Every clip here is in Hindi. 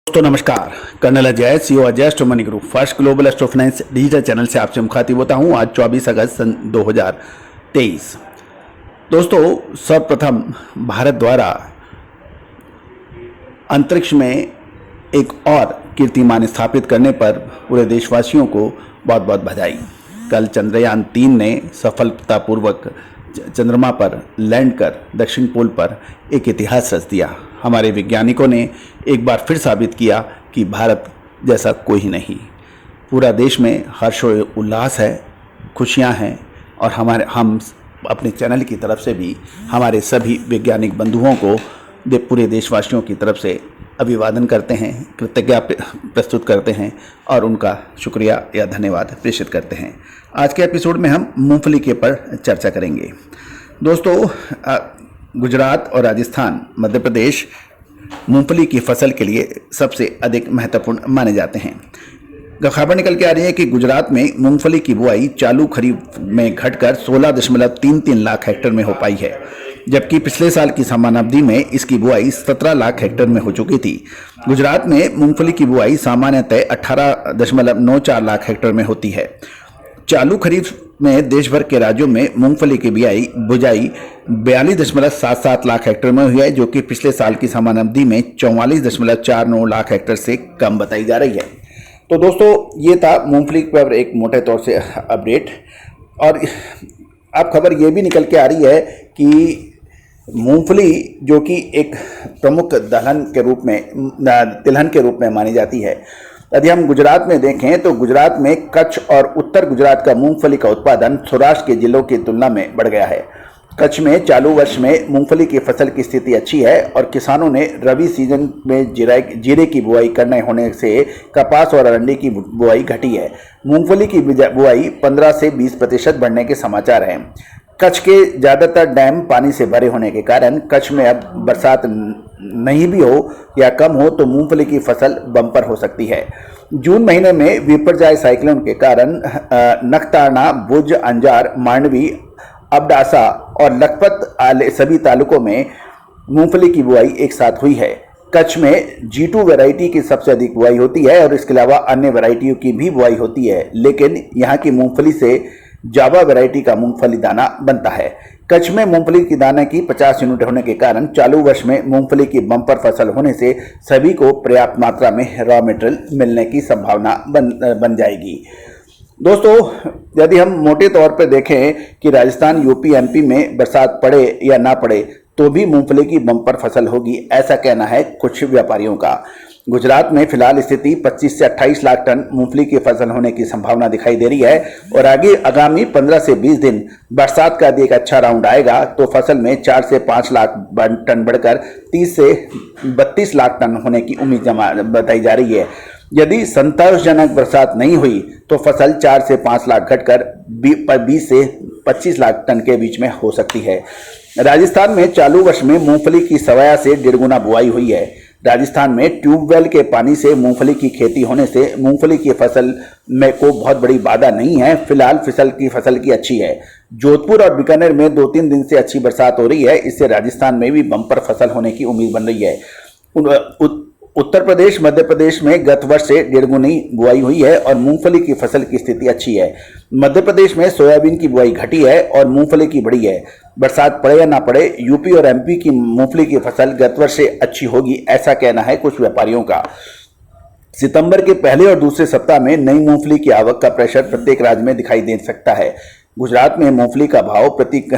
दोस्तों नमस्कार। Colonel Ajay, CEO Ajay astro money group first global astro finance digital channel से आपसे मुखातिब होता हूं। आज 24 अगस्त सन 2023। दोस्तों, सर्वप्रथम भारत द्वारा अंतरिक्ष में एक और कीर्तिमान स्थापित करने पर पूरे देशवासियों को बहुत बहुत बधाई। कल चंद्रयान 3 ने सफलतापूर्वक चंद्रमा पर लैंड कर दक्षिण पोल पर एक इतिहास रच दिया। हमारे वैज्ञानिकों ने एक बार फिर साबित किया कि भारत जैसा कोई नहीं। पूरा देश में हर्ष और उल्लास है, खुशियां हैं और हम अपने चैनल की तरफ से भी हमारे सभी वैज्ञानिक बंधुओं को पूरे देशवासियों की तरफ से अभिवादन करते हैं, कृतज्ञता प्रस्तुत करते हैं और उनका शुक्रिया या धन्यवाद प्रेषित करते हैं। आज के एपिसोड में हम मूंगफली के पर चर्चा करेंगे। दोस्तों, गुजरात और राजस्थान, मध्य प्रदेश मूंगफली की फसल के लिए सबसे अधिक महत्वपूर्ण माने जाते हैं। खबर निकल के आ रही है कि गुजरात में मूंगफली की बुआई चालू खरीफ में घटकर 16.33 लाख हेक्टेयर में हो पाई है, जबकि पिछले साल की समान अवधि में इसकी बुआई 17 लाख हेक्टेयर में हो चुकी थी। गुजरात में मूंगफली की बुआई सामान्यतः 18.94 लाख हेक्टेयर में होती है। चालू खरीफ में देश भर के राज्यों में मूंगफली की बुआई 42.77 लाख हेक्टेयर में हुई है, जो कि पिछले साल की समान अवधि में 44.49 लाख हेक्टेयर से कम बताई जा रही है। तो दोस्तों, ये था मूंगफली पर एक मोटे तौर से अपडेट। और अब खबर ये भी निकल के आ रही है कि मूंगफली, जो कि एक प्रमुख तिलहन के रूप में मानी जाती है, यदि हम गुजरात में देखें तो गुजरात में कच्छ और उत्तर गुजरात का मूंगफली का उत्पादन सौराष्ट्र के जिलों की तुलना में बढ़ गया है। कच्छ में चालू वर्ष में मूंगफली की फसल की स्थिति अच्छी है और किसानों ने रबी सीजन में जीरे की बुआई करने होने से कपास और अरंडी की बुआई घटी है। मूंगफली की बुआई 15 से 20% बढ़ने के समाचार हैं। कच्छ के ज़्यादातर डैम पानी से भरे होने के कारण कच्छ में अब बरसात नहीं भी हो या कम हो तो मूंगफली की फसल बम्पर हो सकती है। जून महीने में विपर्जय साइक्लोन के कारण नखताना, भुज, अंजार, मांडवी, अबडासा और लखपत सभी तालुकों में मूंगफली की बुआई एक साथ हुई है। कच्छ में G2 वैरायटी की सबसे अधिक बुआई होती है और इसके अलावा अन्य वैरायटियों की भी बुआई होती है, लेकिन यहाँ की मूंगफली से जावा वैरायटी का मूंगफली दाना बनता है। कच्छ में मूंगफली की दाने की 50 यूनिट होने के कारण चालू वर्ष में मूंगफली की बम्पर फसल होने से सभी को पर्याप्त मात्रा में रॉ मटेरियल मिलने की संभावना बन जाएगी। दोस्तों, यदि हम मोटे तौर पर देखें कि राजस्थान, यूपी, एमपी में बरसात पड़े या ना पड़े तो भी मूंगफली की बम्पर फसल होगी, ऐसा कहना है कुछ व्यापारियों का। गुजरात में फिलहाल स्थिति 25 से 28 लाख टन मूंगफली की फसल होने की संभावना दिखाई दे रही है और आगामी 15 से 20 दिन बरसात का एक अच्छा राउंड आएगा तो फसल में 4 से 5 लाख टन बढ़कर 30 से 32 लाख टन होने की उम्मीद बताई जा रही है। यदि संतोषजनक बरसात नहीं हुई तो फसल 4 से 5 लाख घटकर 20 से 25 लाख टन के बीच में हो सकती है। राजस्थान में चालू वर्ष में मूंगफली की सवाया से 1.5 गुना बुआई हुई है। राजस्थान में ट्यूबवेल के पानी से मूंगफली की खेती होने से मूंगफली की फसल में को बहुत बड़ी बाधा नहीं है। फिलहाल फसल की अच्छी है। जोधपुर और बीकानेर में 2-3 दिन से अच्छी बरसात हो रही है, इससे राजस्थान में भी बम्पर फसल होने की उम्मीद बन रही है। उत्तर प्रदेश, मध्य प्रदेश में गत वर्ष से 1.5 गुनी बुआई हुई है और मूंगफली की फसल की स्थिति अच्छी है। मध्य प्रदेश में सोयाबीन की बुआई घटी है और मूंगफली की बढ़ी है। बरसात पड़े या ना पड़े, यूपी और एमपी की मूंगफली की फसल गत वर्ष से अच्छी होगी, ऐसा कहना है कुछ व्यापारियों का। सितंबर के पहले और दूसरे सप्ताह में नई मूंगफली की आवक का प्रेशर प्रत्येक राज्य में दिखाई दे सकता है। गुजरात में मूंगफली का भाव प्रति एक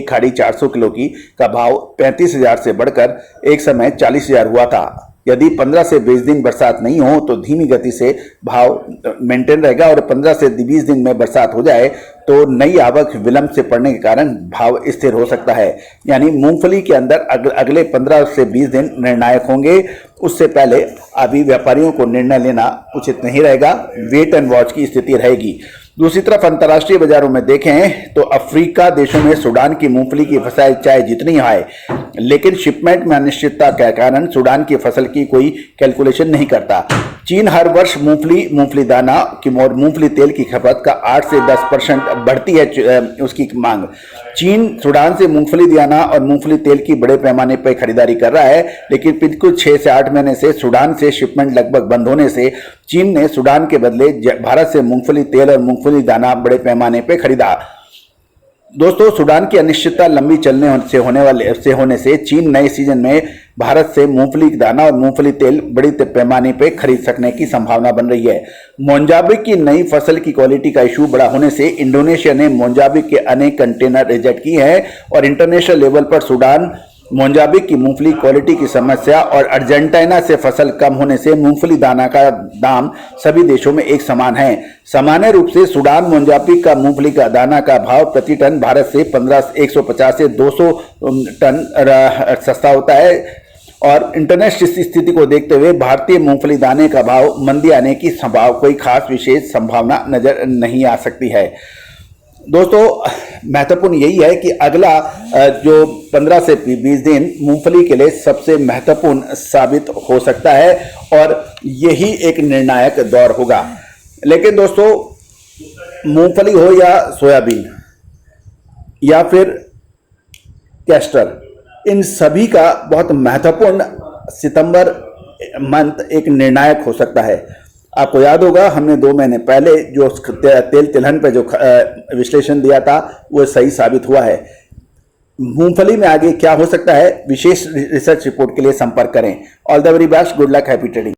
खाड़ी 400 किलो की का भाव 35,000 से बढ़कर एक समय 40,000 हुआ था। यदि 15 से 20 दिन बरसात नहीं हो तो धीमी गति से भाव मेंटेन रहेगा और 15 से 20 दिन में बरसात हो जाए तो नई आवक विलंब से पड़ने के कारण भाव स्थिर हो सकता है। यानी मूंगफली के अंदर अगले 15 से 20 दिन निर्णायक होंगे। उससे पहले अभी व्यापारियों को निर्णय लेना उचित नहीं रहेगा, वेट एंड वॉच की स्थिति रहेगी। दूसरी तरफ अंतर्राष्ट्रीय बाजारों में देखें तो अफ्रीका देशों में सूडान की मूंगफली की फसल चाहे जितनी आए, लेकिन शिपमेंट में अनिश्चितता के कारण सूडान की फसल की कोई कैलकुलेशन नहीं करता। चीन हर वर्ष मूंगफली दाना की और मूंगफली तेल की खपत का 8 से 10% बढ़ती है उसकी मांग। चीन सूडान से मूंगफली दाना और मूंगफली तेल की बड़े पैमाने पर खरीदारी कर रहा है, लेकिन पिछले 6 से 8 महीने से सूडान से शिपमेंट लगभग बंद होने से चीन ने सूडान के बदले भारत से मूंगफली तेल और मूंगफली दाना बड़े पैमाने पर खरीदा। दोस्तों, सूडान की अनिश्चितता लंबी चलने होने से चीन नए सीजन में भारत से मूंगफली दाना और मूंगफली तेल बड़ी पैमाने पर खरीद सकने की संभावना बन रही है। मोजाम्बिक की नई फसल की क्वालिटी का इशू बड़ा होने से इंडोनेशिया ने मोजाम्बिक के अनेक कंटेनर रिजेक्ट किए हैं और इंटरनेशनल लेवल पर सूडान, मोजाम्बिक की मूंगफली क्वालिटी की समस्या और अर्जेंटीना से फसल कम होने से मूंगफली दाना का दाम सभी देशों में एक समान है। सामान्य रूप से सूडान मोजाम्बिक का मूंगफली का दाना का भाव प्रति टन भारत से 150 से 200 टन सस्ता होता है और इंटरनेशनल स्थिति को देखते हुए भारतीय मूंगफली दाने का भाव मंदी आने की कोई खास विशेष संभावना नजर नहीं आ सकती है। दोस्तों, महत्वपूर्ण यही है कि अगला जो 15 से 20 दिन मूंगफली के लिए सबसे महत्वपूर्ण साबित हो सकता है और यही एक निर्णायक दौर होगा। लेकिन दोस्तों, मूंगफली हो या सोयाबीन या फिर कैस्टर, इन सभी का बहुत महत्वपूर्ण सितंबर मंथ एक निर्णायक हो सकता है। आपको याद होगा, हमने 2 महीने पहले जो तेल तिलहन पर जो विश्लेषण दिया था वो सही साबित हुआ है। मूंगफली में आगे क्या हो सकता है, विशेष रिसर्च रिपोर्ट के लिए संपर्क करें। All the very best, good luck, happy trading.